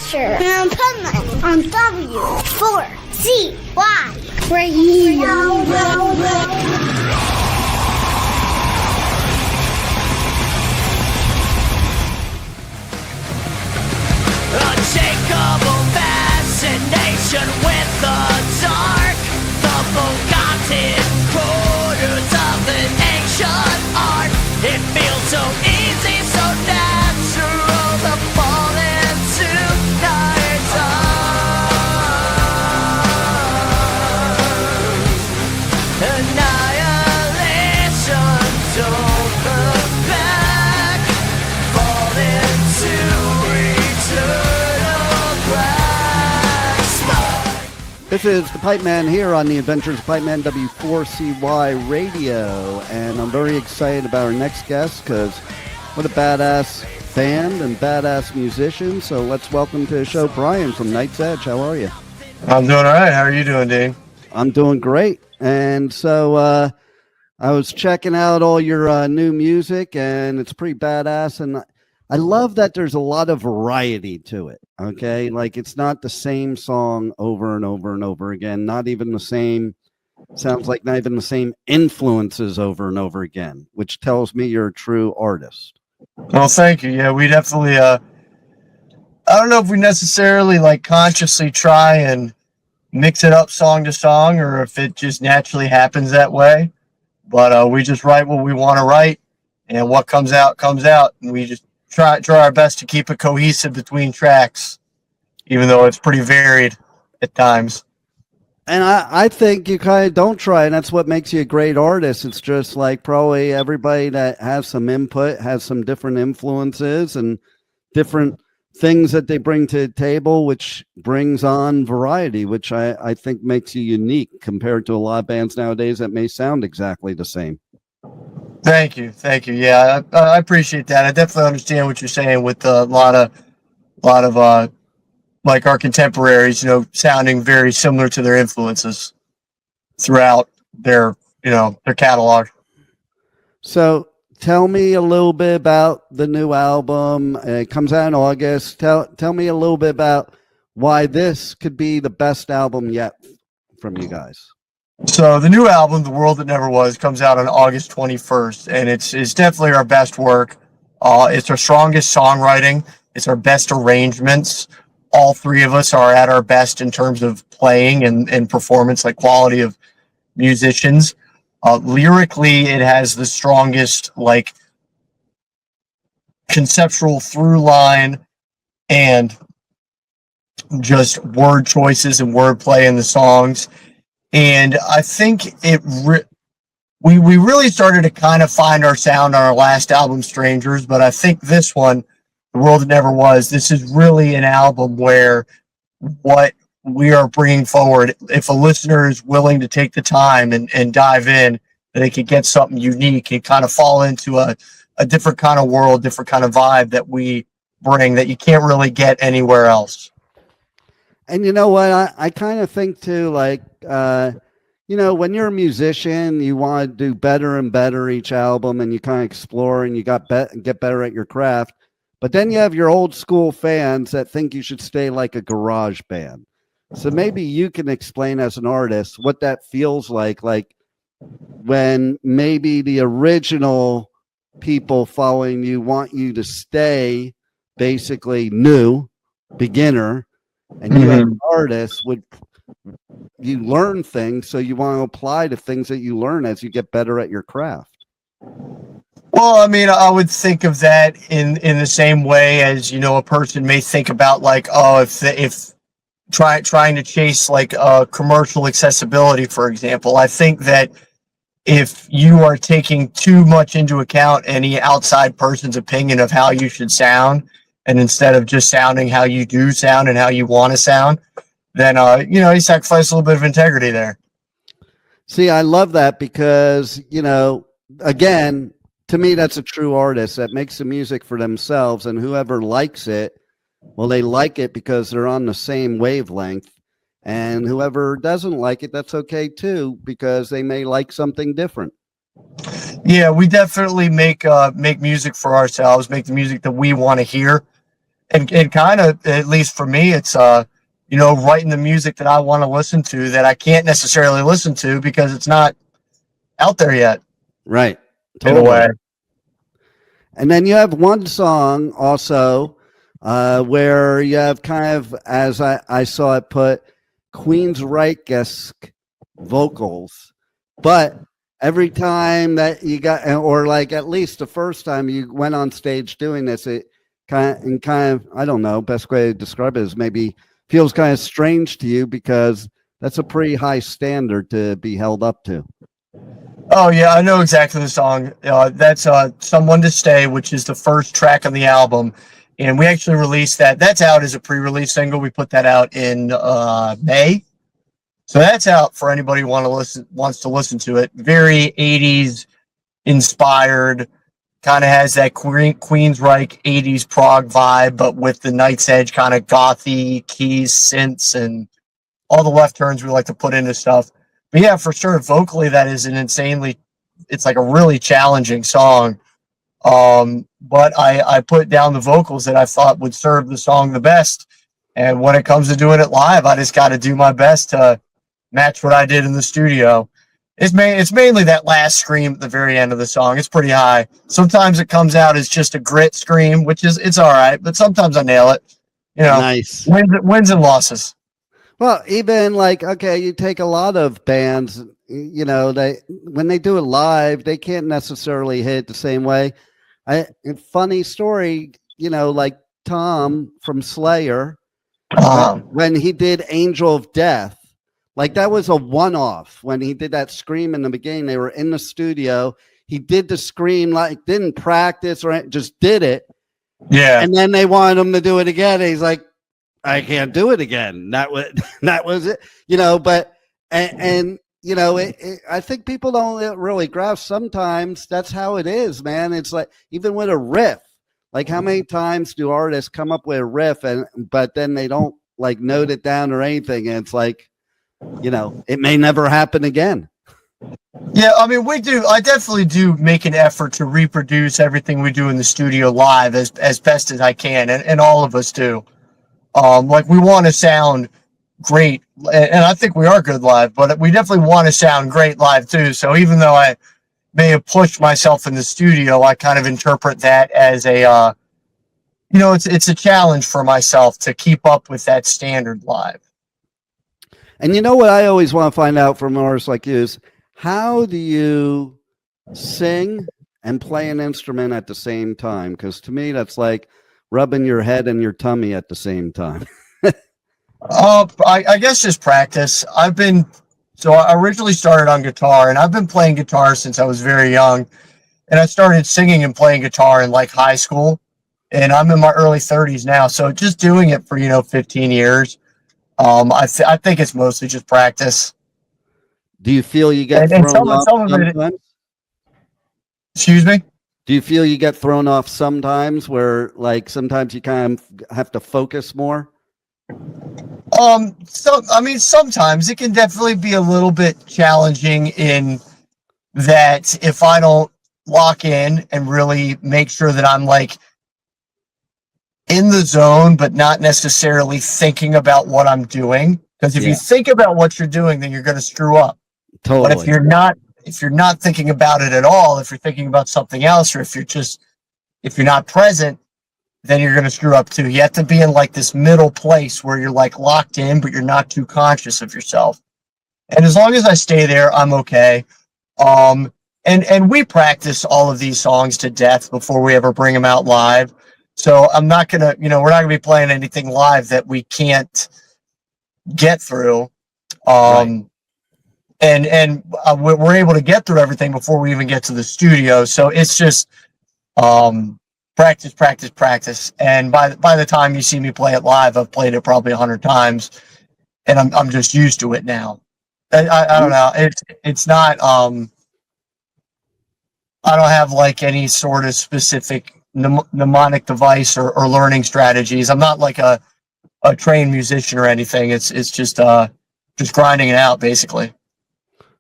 Adventure in Pipeman on W4CY Radio. Unshakable fascination with the dark, the forgotten corners of an ancient art. It feels so easy, so natural to fall into night's arms. Annihilation, don't look back, fall into This is the Pipeman here on the Adventures of Pipeman W4CY Radio, and I'm very excited about our next guest because what a badass band and badass musician. So let's welcome to the show Brian from Night's Edge. How are you? I'm doing all right. How are you doing, Dean? I'm doing great. And so I was checking out all your new music, and it's pretty badass, and I love that there's a lot of variety to it. Okay. Like it's not the same song over and over and over again. Not even the same, sounds like not even the same influences over and over again, which tells me you're a true artist. Well, thank you. Yeah, we definitely, I don't know if we necessarily like consciously try and mix it up song to song or if it just naturally happens that way, but we just write what we want to write and what comes out, and we just try our best to keep it cohesive between tracks, even though it's pretty varied at times. And I think you kind of don't try, and that's what makes you a great artist. It's just like probably everybody that has some input has some different influences and different things that they bring to the table, which brings on variety, which I think makes you unique compared to a lot of bands nowadays that may sound exactly the same. Thank you. Yeah, I appreciate that. I definitely understand what you're saying with a lot of like our contemporaries, you know, sounding very similar to their influences throughout their catalog. So tell me a little bit about the new album. It comes out in August. Tell me a little bit about why this could be the best album yet from you guys. So the new album, The World That Never Was, comes out on August 21st, and it's definitely our best work. It's our strongest songwriting. It's our best arrangements. All three of us are at our best in terms of playing and performance, like quality of musicians. Lyrically, it has the strongest, like, conceptual through line and just word choices and wordplay in the songs. And I think we really started to kind of find our sound on our last album, Strangers, but I think this one, The World That Never Was, this is really an album where what we are bringing forward, if a listener is willing to take the time and dive in, they could get something unique and kind of fall into a different kind of world, different kind of vibe that we bring that you can't really get anywhere else. And you know what? I kind of think too, like, when you're a musician, you want to do better and better each album, and you kind of explore and you get better at your craft. But then you have your old school fans that think you should stay like a garage band. So maybe you can explain as an artist what that feels like when maybe the original people following you want you to stay basically new, beginner, and you as an artist you learn things, so you want to apply to things that you learn as you get better at your craft. Well, I mean, I would think of that in the same way as, a person may think about like, if trying to chase like commercial accessibility, for example. I think that if you are taking too much into account any outside person's opinion of how you should sound, and instead of just sounding how you do sound and how you want to sound, then, you sacrifice a little bit of integrity there. See, I love that because, again, to me, that's a true artist that makes the music for themselves, and whoever likes it, well, they like it because they're on the same wavelength, and whoever doesn't like it, that's okay too, because they may like something different. Yeah, we definitely make music for ourselves, make the music that we want to hear. and kind of, at least for me, it's writing the music that I want to listen to that I can't necessarily listen to because it's not out there yet. Right. In a way. And then you have one song also where you have kind of, as I saw it put, Queensryche-esque vocals. But every time that you got, or like at least the first time you went on stage doing this, it kind of, I don't know, best way to describe it is maybe feels kind of strange to you because that's a pretty high standard to be held up to. Oh yeah, I know exactly the song. That's "Someone to Stay," which is the first track on the album, and we actually released that. That's out as a pre-release single. We put that out in May, so that's out for anybody who wants to listen to it. Very 80s inspired, kind of has that Queensryche 80s prog vibe, but with the Night's Edge kind of gothy keys, synths, and all the left turns we like to put into stuff. But yeah, for sure, vocally, that is it's like a really challenging song. But I put down the vocals that I thought would serve the song the best. And when it comes to doing it live, I just got to do my best to match what I did in the studio. It's mainly that last scream at the very end of the song. It's pretty high. Sometimes it comes out as just a grit scream, it's all right. But sometimes I nail it. Nice. Wins and losses. Well, even like, okay, you take a lot of bands, they when they do it live, they can't necessarily hit it the same way. Funny story, like Tom from Slayer, when he did Angel of Death, like that was a one-off. When he did that scream in the beginning, they were in the studio. He did the scream, like didn't practice or just did it. Yeah. And then they wanted him to do it again. And he's like, I can't do it again. That was it, but, I think people don't really grasp sometimes that's how it is, man. It's like, even with a riff, like how many times do artists come up with a riff but then they don't like note it down or anything. And it's like, it may never happen again. Yeah, I mean, I definitely do make an effort to reproduce everything we do in the studio live as best as I can. And all of us do. Like we want to sound great, and I think we are good live, but we definitely want to sound great live too. So even though I may have pushed myself in the studio, I kind of interpret that as a, it's a challenge for myself to keep up with that standard live. And what I always want to find out from artists like you is, how do you sing and play an instrument at the same time? Because to me, that's like rubbing your head and your tummy at the same time. I guess just practice. I originally started on guitar, and I've been playing guitar since I was very young. And I started singing and playing guitar in like high school, and I'm in my early 30s now. So just doing it for 15 years. I think it's mostly just practice. Do you feel you get thrown off sometimes? Excuse me? Do you feel you get thrown off sometimes where like sometimes you kind of have to focus more? Sometimes it can definitely be a little bit challenging in that if I don't lock in and really make sure that I'm like in the zone, but not necessarily thinking about what I'm doing. Because if you think about what you're doing, then you're going to screw up. Totally. But if you're not thinking about it at all, if you're thinking about something else, or if you're not present, then you're going to screw up too. You have to be in like this middle place where you're like locked in, but you're not too conscious of yourself. And as long as I stay there, I'm okay. And we practice all of these songs to death before we ever bring them out live. So I'm not going to, we're not going to be playing anything live that we can't get through. Right. And we're able to get through everything before we even get to the studio. So it's just practice. And by the time you see me play it live, I've played it probably 100 times, and I'm just used to it now. I don't know. It's not. I don't have like any sort of specific mnemonic device or learning strategies. I'm not like a trained musician or anything. It's just grinding it out basically.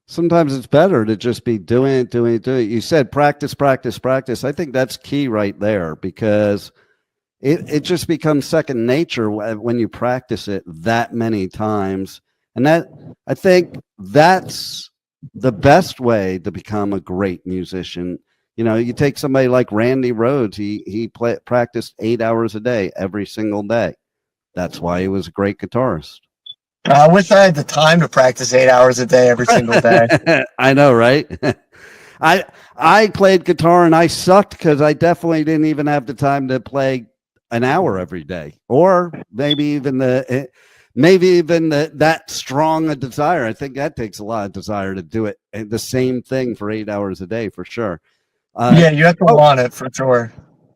Sometimes it's better to just be doing it. You said practice. I think that's key right there, because it just becomes second nature when you practice it that many times. And that, I think that's the best way to become a great musician. You know, you take somebody like Randy Rhoads, he practiced 8 hours a day every single day. That's why he was a great guitarist. I wish I had the time to practice 8 hours a day every single day. I know, right? I played guitar and I sucked because I definitely didn't even have the time to play an hour every day, or maybe even that strong a desire. I think that takes a lot of desire to do it, and the same thing for 8 hours a day for sure. Yeah, you have to want it for sure.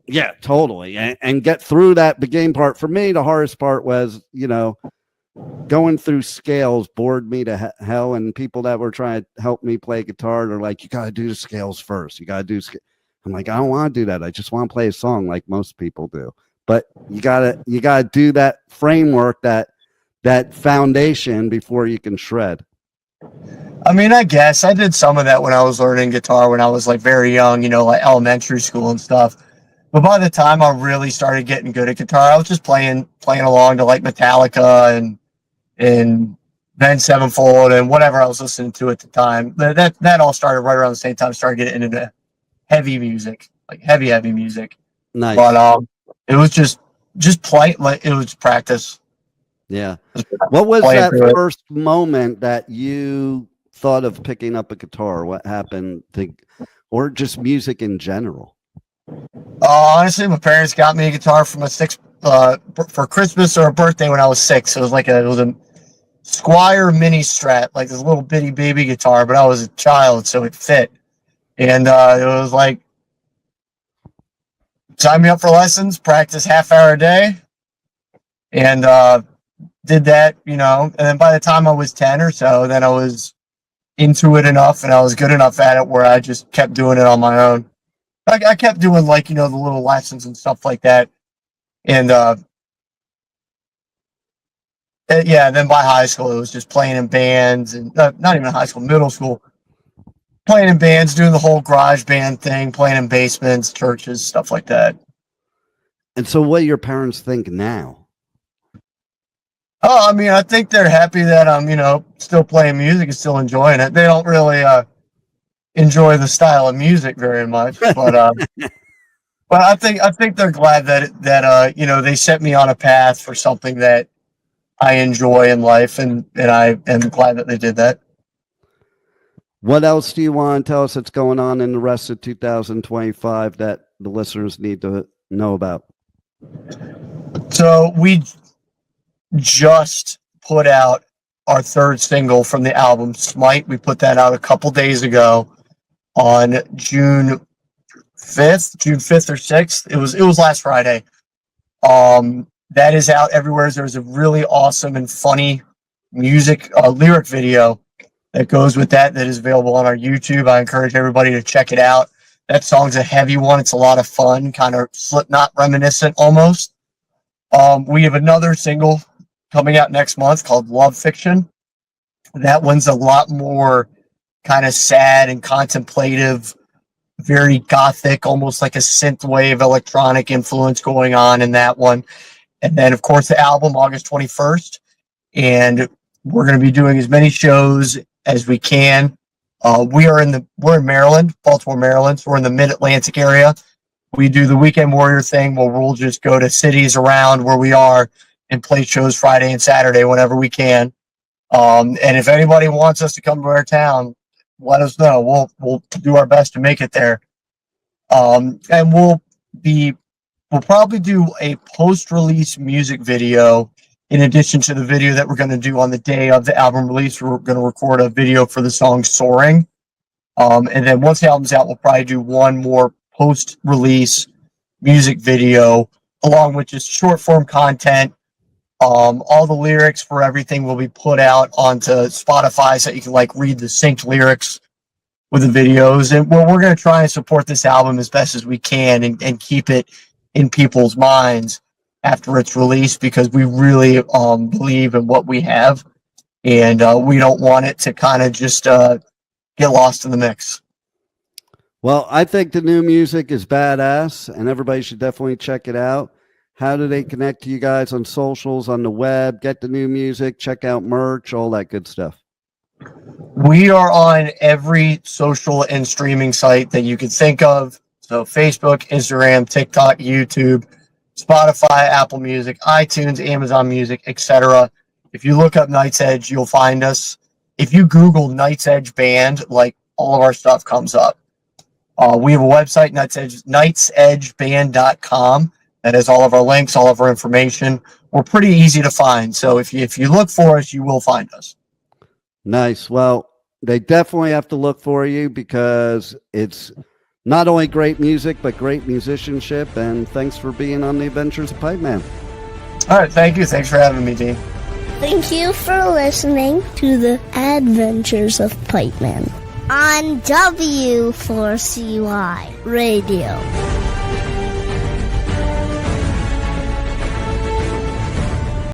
Yeah, totally, and get through that beginning part. For me, the hardest part was, you know, going through scales bored me to hell, and people that were trying to help me play guitar, they're like, you got to do the scales first. You got to do. I'm like, I don't want to do that. I just want to play a song like most people do. But you gotta do that framework, that foundation before you can shred. I mean, I guess I did some of that when I was learning guitar when I was like very young, you know, like elementary school and stuff. But by the time I really started getting good at guitar, I was just playing along to like Metallica and then Sevenfold and whatever I was listening to at the time. That all started right around the same time I started getting into heavy music, like heavy music. Nice. But it was just play, like it was practice. Yeah. What was that first moment that you thought of picking up a guitar? What happened or just music in general? Honestly, my parents got me a guitar for for Christmas or a birthday when I was 6. It was a Squire Mini Strat, like this little bitty baby guitar, but I was a child, so it fit. And it was like, sign me up for lessons, practice half hour a day, and did that, you know. And then by the time I was 10 or so, then I was into it enough and I was good enough at it where I just kept doing it on my own. I kept doing, like, you know, the little lessons and stuff like that. And yeah, then by high school, it was just playing in bands, and not even high school, middle school, playing in bands, doing the whole garage band thing, playing in basements, churches, stuff like that. And so what do your parents think now? Oh, I mean, I think they're happy that I'm, you know, still playing music and still enjoying it. They don't really enjoy the style of music very much, but but I think they're glad that you know, they set me on a path for something that I enjoy in life, and I am glad that they did that. What else do you want to tell us that's going on in the rest of 2025 that the listeners need to know about? So we just put out our third single from the album, Smite. We put that out a couple days ago on June 5th or 6th. It was last Friday. That is out everywhere. There's a really awesome and funny lyric video that goes with that is available on our YouTube. I encourage everybody to check it out. That song's a heavy one. It's a lot of fun, kind of Slipknot reminiscent almost. We have another single coming out next month called Love Fiction. That one's a lot more kind of sad and contemplative, very gothic, almost like a synthwave electronic influence going on in that one. And then, of course, the album, August 21st. And we're going to be doing as many shows as we can. We're in Maryland, Baltimore, Maryland. So we're in the mid-Atlantic area. We do the Weekend Warrior thing where we'll just go to cities around where we are and play shows Friday and Saturday whenever we can. And if anybody wants us to come to our town, let us know. We'll do our best to make it there. And we'll probably do a post-release music video in addition to the video that we're going to do on the day of the album release. We're going to record a video for the song Soaring. And then once the album's out, we'll probably do one more post-release music video along with just short-form content. All the lyrics for everything will be put out onto Spotify so you can like read the synced lyrics with the videos. And we're going to try and support this album as best as we can and keep it in people's minds after it's released, because we really believe in what we have, and we don't want it to kind of just get lost in the mix. Well, I think the new music is badass, and everybody should definitely check it out. how do they connect to you guys on socials, on the web, get the new music, check out merch, all that good stuff? We are on every social and streaming site that you could think of. So Facebook, Instagram, TikTok, YouTube, Spotify, Apple Music, iTunes, Amazon Music, etc. If you look up Night's Edge, you'll find us. If you Google Night's Edge Band, like, all of our stuff comes up. We have a website, nightsedgeband.com. That has all of our links, all of our information. We're pretty easy to find. So if you look for us, you will find us. Nice. Well, they definitely have to look for you because it's not only great music, but great musicianship. And thanks for being on the Adventures of Pipeman. All right. Thank you. Thanks for having me, Dean. Thank you for listening to the Adventures of Pipeman on W4CY Radio.